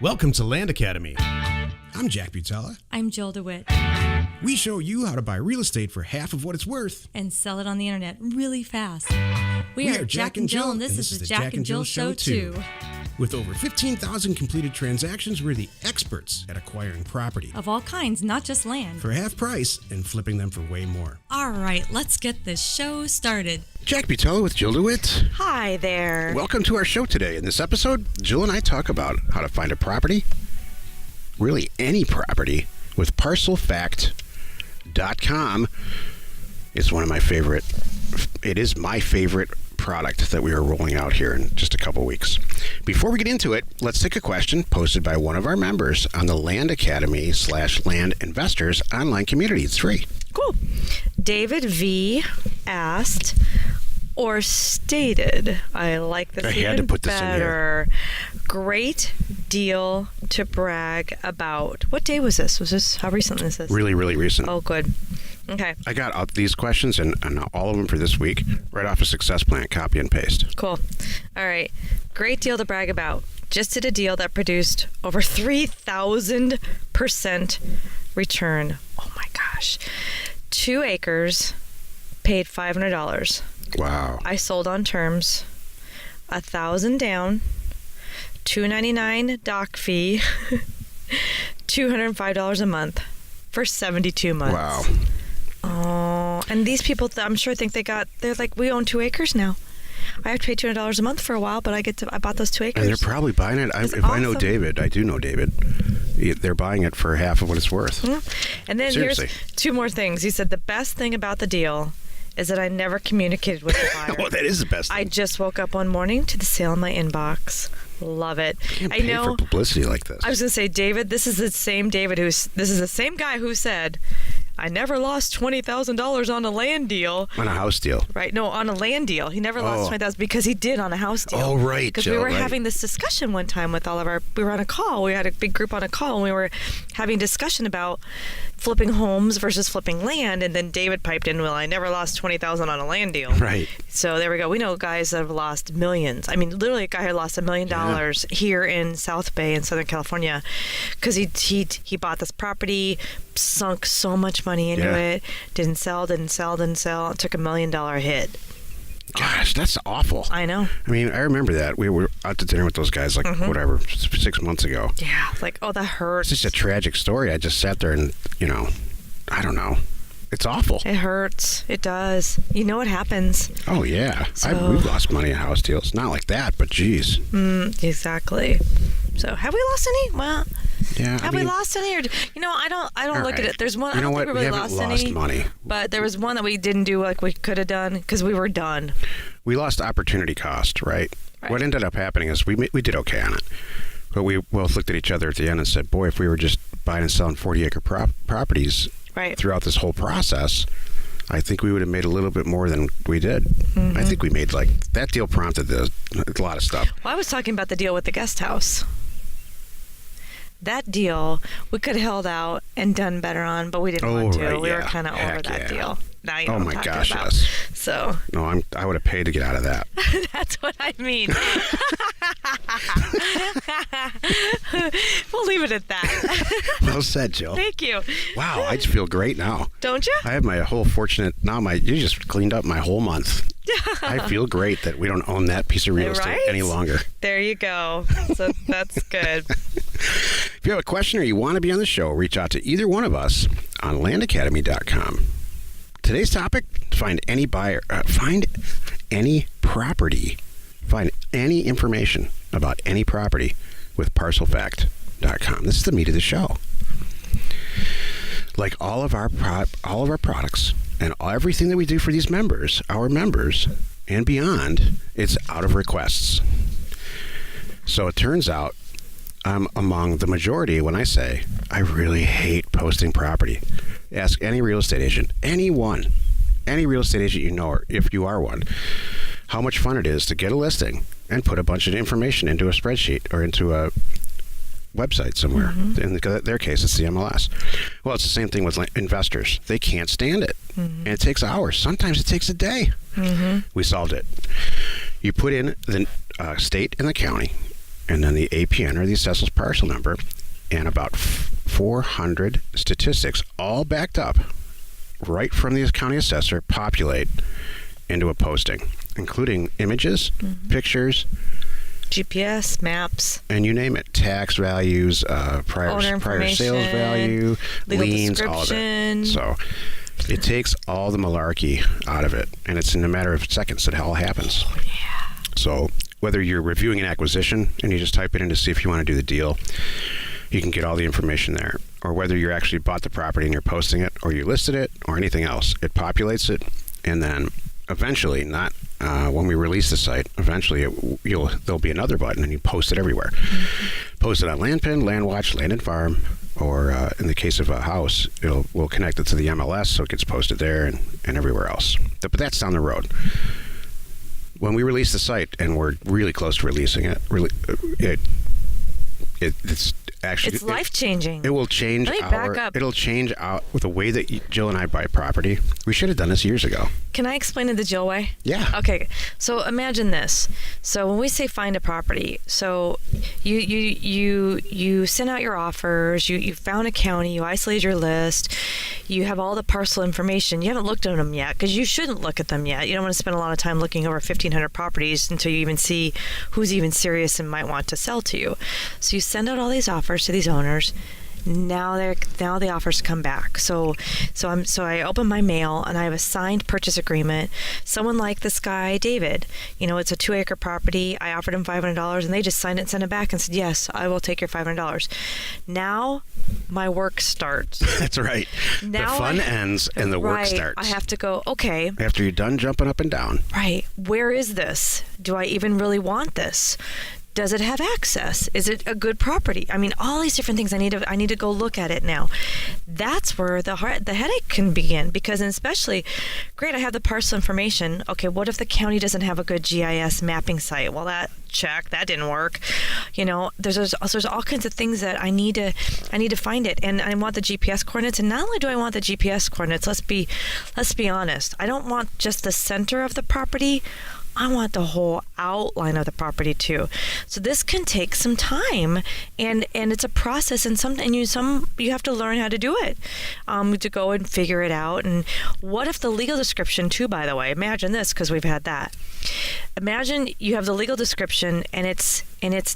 Welcome to Land Academy. I'm Jack Butala. I'm Jill Dewit. We show you how to buy real estate for half of what it's worth. And sell it on the internet really fast. We are Jack and Jill, and this is the Jack and Jill Show too. With over 15,000 completed transactions, we're the experts at acquiring property. Of all kinds, not just land. For half price and flipping them for way more. All right, let's get this show started. Jack Butala with Jill Dewit. Hi there. Welcome to our show today. In this episode, Jill and I talk about how to find a property, really any property, with parcelfact.com. It's one of my favorite, it is my favorite product that we are rolling out here in just a couple weeks. Before we get into it, let's take a question posted by one of our members on the Land Academy /Land Investors online community. It's free. Cool. David V asked or stated, I like this I even had to put this better. Great deal to brag about. What day was this? How recent is this? Really, really recent. Oh, good. Okay. I got these questions and all of them for this week right off a Success Plan, copy and paste. Cool. All right. Great deal to brag about. Just did a deal that produced over 3,000% return. Oh my gosh. 2 acres, paid $500. Wow. I sold on terms, $1,000 down, $299 doc fee, $205 a month for 72 months. Wow. Oh, and these people, I'm sure think they're like, we own 2 acres now. I have to pay $200 a month for a while, but I bought those 2 acres. And they're probably buying it. If I know David, I do know David. They're buying it for half of what it's worth. Mm-hmm. And then Seriously. Here's 2 more things. He said the best thing about the deal is that I never communicated with the buyer. Well, that is the best thing. I just woke up one morning to the sale in my inbox. Love it. Can't I pay know. for publicity like this. I was going to say, David, this is the same guy who said, I never lost $20,000 on a land deal. On a house deal. Right. No, on a land deal. He never lost $20,000 because he did on a house deal. Oh, right, Because Jill, we were right. having this discussion one time with we were on a call. We had a big group on a call, and we were having discussion about flipping homes versus flipping land. And then David piped in, well, I never lost $20,000 on a land deal. Right. So there we go. We know guys that have lost millions. I mean, literally a guy who lost $1 million here in South Bay in Southern California because he bought this property, sunk so much money into it, didn't sell, it took $1 million hit. Gosh, that's awful. I know. I mean, I remember that. We were out to dinner with those guys, like, 6 months ago. Yeah, like, oh, that hurts. It's just a tragic story. I just sat there and, I don't know. It's awful. It hurts. It does. You know what happens. Oh, yeah. So- We've lost money in house deals. Not like that, but geez. Exactly. So, have we lost any? Well, Yeah. have we lost any? Or, I don't look at it. There's one. I don't think we really haven't lost lost any. money. But there was one that we didn't do like we could have done because we were done. We lost opportunity cost, right? What ended up happening is we did okay on it. But we both looked at each other at the end and said, boy, if we were just buying and selling 40-acre properties throughout this whole process, I think we would have made a little bit more than we did. I think we made, that deal prompted a lot of stuff. Well, I was talking about the deal with the guest house. That deal, we could have held out and done better on, but we didn't want to. Right, we were kind of over that deal. Now you know what I'm talking about. Yes. So. No, I would have paid to get out of that. That's what I mean. We'll leave it at that. Well said, Jill. Thank you. Wow, I just feel great now. Don't you? I have my whole you just cleaned up my whole month. I feel great that we don't own that piece of real estate any longer. There you go. So that's good. If you have a question or you want to be on the show, reach out to either one of us on landacademy.com. Today's topic, find any property, find any information about any property with parcelfact.com. This is the meat of the show. Like all of our products and everything that we do for these members, our members, and beyond, it's out of requests. So it turns out I'm among the majority when I say I really hate posting property. Ask any real estate agent, any real estate agent you know, or if you are one, how much fun it is to get a listing and put a bunch of information into a spreadsheet or into a website somewhere. In their case, it's the MLS. Well, it's the same thing with investors. They can't stand it. And it takes hours. Sometimes it takes a day. We solved it. You put in the state and the county and then the APN, or the assessor's parcel number, and about 400 statistics, all backed up right from the county assessor, populate into a posting, including images, pictures, GPS, maps, and you name it. Tax values, prior sales value, legal liens, all of description. it. So it takes all the malarkey out of it, and it's in a matter of seconds that it all happens. Oh, yeah. So whether you're reviewing an acquisition and you just type it in to see if you want to do the deal, you can get all the information there. Or whether you actually bought the property and you're posting it, or you listed it, or anything else, it populates it, and then eventually, not when we release the site, eventually there'll be another button and you post it everywhere. Post it on Landpin, Landwatch, Land and Farm, or in the case of a house, we'll connect it to the MLS so it gets posted there and everywhere else. But that's down the road. When we release the site, and we're really close to releasing it, it's actually, It's life-changing. It will change Let me back up. It'll change the way that Jill and I buy property. We should have done this years ago. Can I explain it the Jill way? Yeah. Okay. So imagine this. So when we say find a property, so you send out your offers, you found a county, you isolated your list, you have all the parcel information. You haven't looked at them yet, because you shouldn't look at them yet. You don't want to spend a lot of time looking over 1,500 properties until you even see who's even serious and might want to sell to you. So you send out all these offers to these owners. Now the offers come back. So I open my mail and I have a signed purchase agreement. Someone like this guy, David, it's a 2-acre property. I offered him $500 and they just signed it and sent it back and said, yes, I will take your $500. Now my work starts. That's right. Now the fun ends and the work starts. I have to go, okay. After you're done jumping up and down. Right. Where is this? Do I even really want this? Does it have access? Is it a good property? I mean, all these different things. I need to go look at it now. That's where the headache can begin, because especially, great, I have the parcel information. Okay, what if the county doesn't have a good GIS mapping site? Well, that didn't work. There's all kinds of things that I need to find it, and I want the GPS coordinates. And not only do I want the GPS coordinates, let's be honest. I don't want just the center of the property. I want the whole outline of the property too. So this can take some time, and it's a process, and you have to learn how to do it, to go and figure it out. And what if the legal description too, by the way, imagine this, because we've had that. Imagine you have the legal description and it's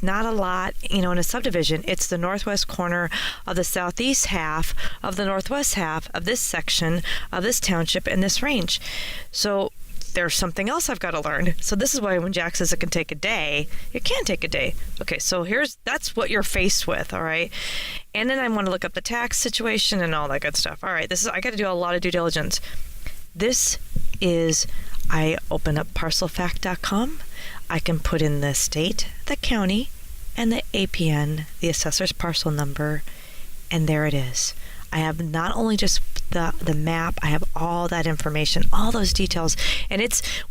not a lot, in a subdivision. It's the northwest corner of the southeast half of the northwest half of this section of this township in this range. So there's something else I've got to learn. So this is why when Jack says it can take a day, it can take a day. Okay, so that's what you're faced with, all right? And then I want to look up the tax situation and all that good stuff. All right, I got to do a lot of due diligence. I open up parcelfact.com. I can put in the state, the county, and the APN, the assessor's parcel number, and there it is. I have not only just the map, I have all that information, all those details. And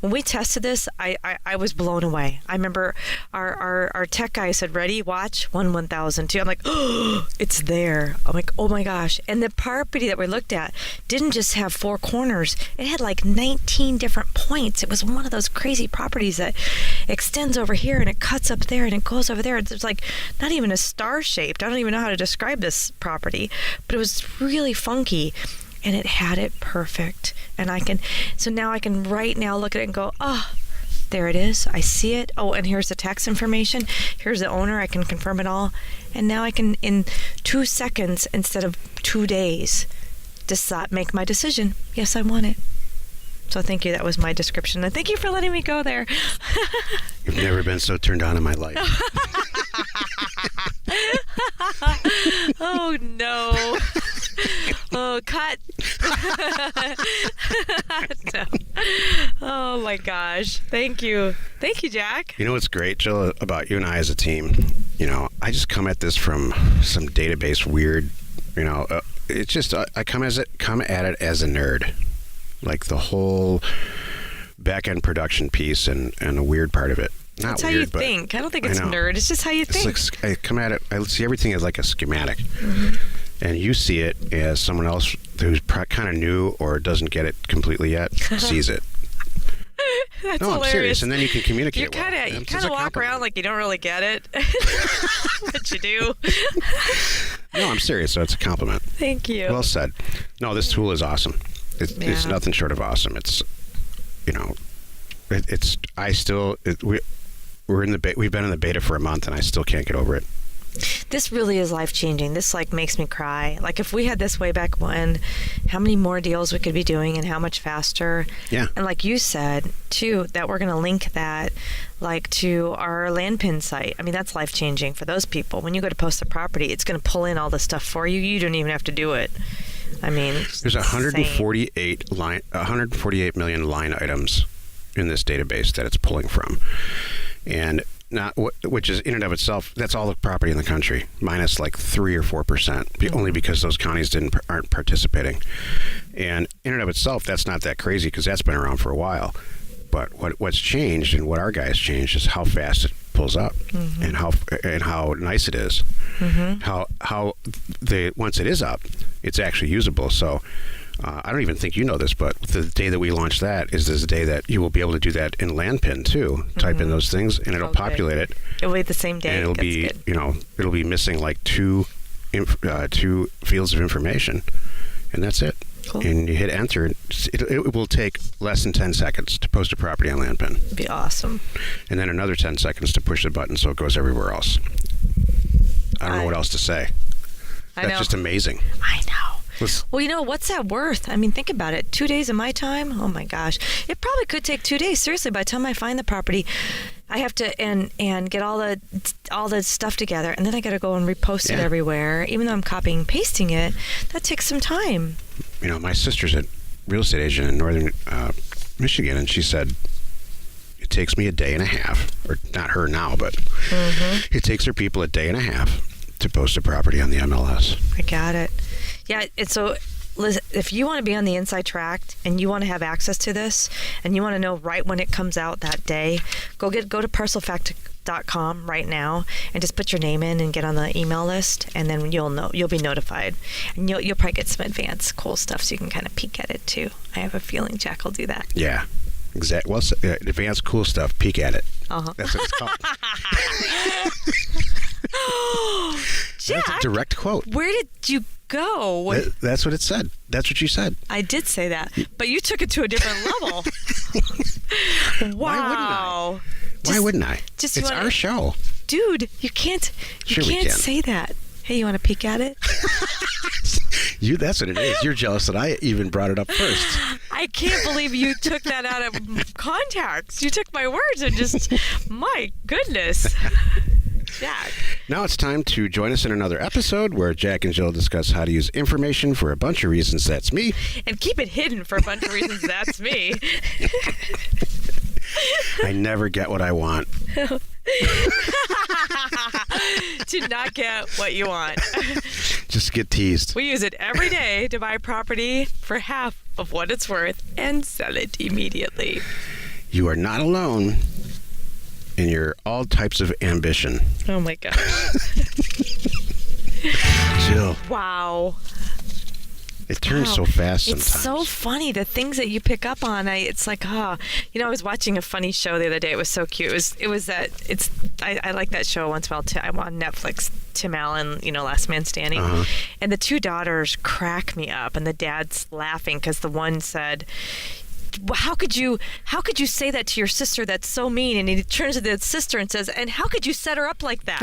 when we tested this, I was blown away. I remember our tech guy said, ready, watch, 1,002. I'm like, oh, it's there. I'm like, oh my gosh. And the property that we looked at didn't just have 4 corners. It had like 19 different points. It was one of those crazy properties that extends over here and it cuts up there and it goes over there. It's like not even a star shaped. I don't even know how to describe this property, but it was really funky, and it had it perfect. And now I can right now look at it and go, oh, there it is. I see it. Oh, and here's the tax information. Here's the owner. I can confirm it all. And now I can, in 2 seconds instead of 2 days, make my decision. Yes, I want it. So thank you. That was my description. And thank you for letting me go there. You've never been so turned on in my life. Oh, no. Oh, cut. No. Oh, my gosh. Thank you. Thank you, Jack. You know what's great, Jill, about you and I as a team? I just come at this from some database weird, it's just, I come at it as a nerd. Like the whole back-end production piece and the weird part of it. That's how you think. I don't think it's nerd. It's just how you think. I come at it, I see everything as like a schematic. Mm-hmm. And you see it as someone else who's kind of new or doesn't get it completely yet, sees it. That's No, I'm hilarious. serious. And then you can communicate. You kind of It's a walk compliment. around like you don't really get it, but you do. No, I'm serious. So it's a compliment. Thank you. Well said. No, this tool is awesome. It's Yeah. nothing short of awesome. It's, we're in the we've been in the beta for a month, and I still can't get over it. This really is life changing. This like makes me cry. Like if we had this way back when, how many more deals we could be doing and how much faster. Yeah. And like you said too, that we're going to link that like to our land pin site. I mean, that's life changing for those people. When you go to post a property, it's going to pull in all this stuff for you. You don't even have to do it. I mean, There's 148 million line items in this database that it's pulling from, and which is in and of itself, that's all the property in the country, minus like 3 or 4%, only because those counties aren't participating. And in and of itself, that's not that crazy because that's been around for a while. But what's changed and what our guys changed is how fast it pulls up, and how nice it is. How once it is up, it's actually usable. So I don't even think you know this, but the day that we launch that is the day that you will be able to do that in LandPin too. Type in those things, and it'll populate it. It'll be the same day. And it'll That's be good. It'll be missing like two fields of information, and that's it. Cool. And you hit enter. It will take less than 10 seconds to post a property on LandPin. It'd be awesome. And then another 10 seconds to push the button so it goes everywhere else. I don't know what else to say. I That's know. just amazing. I know. Well, what's that worth? I mean, think about it. 2 days of my time? Oh my gosh. It probably could take 2 days. Seriously, by the time I find the property, I have to and get all the stuff together, and then I got to go and repost it everywhere. Even though I'm copying and pasting it, that takes some time. My sister's a real estate agent in northern Michigan, and she said it takes me a day and a half, or not her now, but it takes her people a day and a half to post a property on the MLS. I got it. Yeah, so listen, if you want to be on the inside track and you want to have access to this and you want to know right when it comes out that day, go to parcelfact.com right now and just put your name in and get on the email list, and then you'll be notified, and you'll probably get some advanced cool stuff so you can kind of peek at it too. I have a feeling Jack will do that. Yeah, exactly. Well, advanced cool stuff. Peek at it. That's what it's called. Jack, That's a direct quote. where did you go? That's what it said. That's what you said. I did say that, but you took it to a different level. Wow. Why wouldn't I? just you It's wanna- our show. Dude, you can't Sure we can. say that. Hey, you want to peek at it? That's what it is. You're jealous that I even brought it up first. I can't believe you took that out of context. You took my words and just, my goodness. Jack. Now it's time to join us in another episode where Jack and Jill discuss how to use information for a bunch of reasons. That's me. And keep it hidden for a bunch of reasons. That's me. I never get what I want. To not get what you want. Just get teased. We use it every day to buy property for half of what it's worth and sell it immediately. You are not alone in your all types of ambition. Oh my gosh. Jill, Wow. it turns Wow. so fast It's sometimes. so funny, the things that you pick up on. It's like, I was watching a funny show the other day. It was so cute. It was that I like that show once in a while. I'm on Netflix. Tim Allen, Last Man Standing, and the two daughters crack me up, and the dad's laughing because the one said, how could you say that to your sister? That's so mean. And he turns to the sister and says, and how could you set her up like that?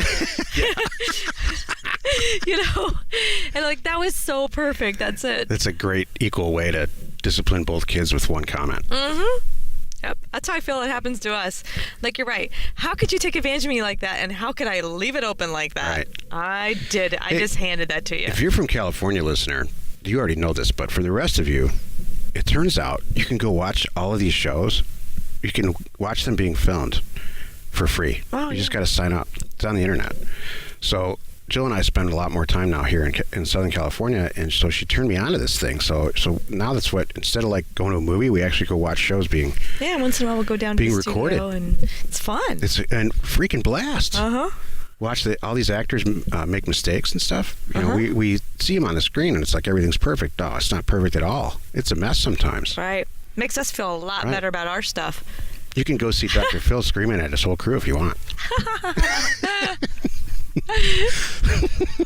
And like, that was so perfect. That's it. That's a great equal way to discipline both kids with one comment. Yep. That's how I feel it happens to us. Like, you're right. How could you take advantage of me like that? And how could I leave it open like that? Right. I did. I just handed that to you. If you're from California, listener, you already know this, but for the rest of you, it turns out you can go watch all of these shows. You can watch them being filmed for free. Oh, You just got to sign up. It's on the internet. So Jill and I spend a lot more time now here in Southern California, and so she turned me on to this thing. So now that's what, instead of like going to a movie, we actually go watch shows being Once in a while we'll go down being to the recorded. studio, and it's fun. It's a freaking blast. Uh-huh. Watch all these actors make mistakes and stuff. We see them on the screen, and it's like everything's perfect. No, it's not perfect at all. It's a mess sometimes. Right. Makes us feel a lot Right. better about our stuff. You can go see Dr. Phil screaming at his whole crew if you want.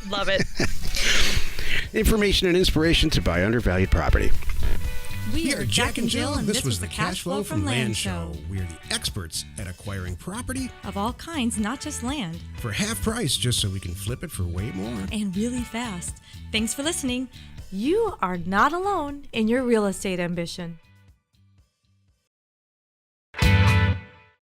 Love it. Information and inspiration to buy undervalued property. We are Jack and Jill, and this was the Cash Flow from Land Show. We're the experts at acquiring property Of all kinds, not just land, for half price just so we can flip it for way more. and really fast. Thanks for listening. You are not alone in your real estate ambition.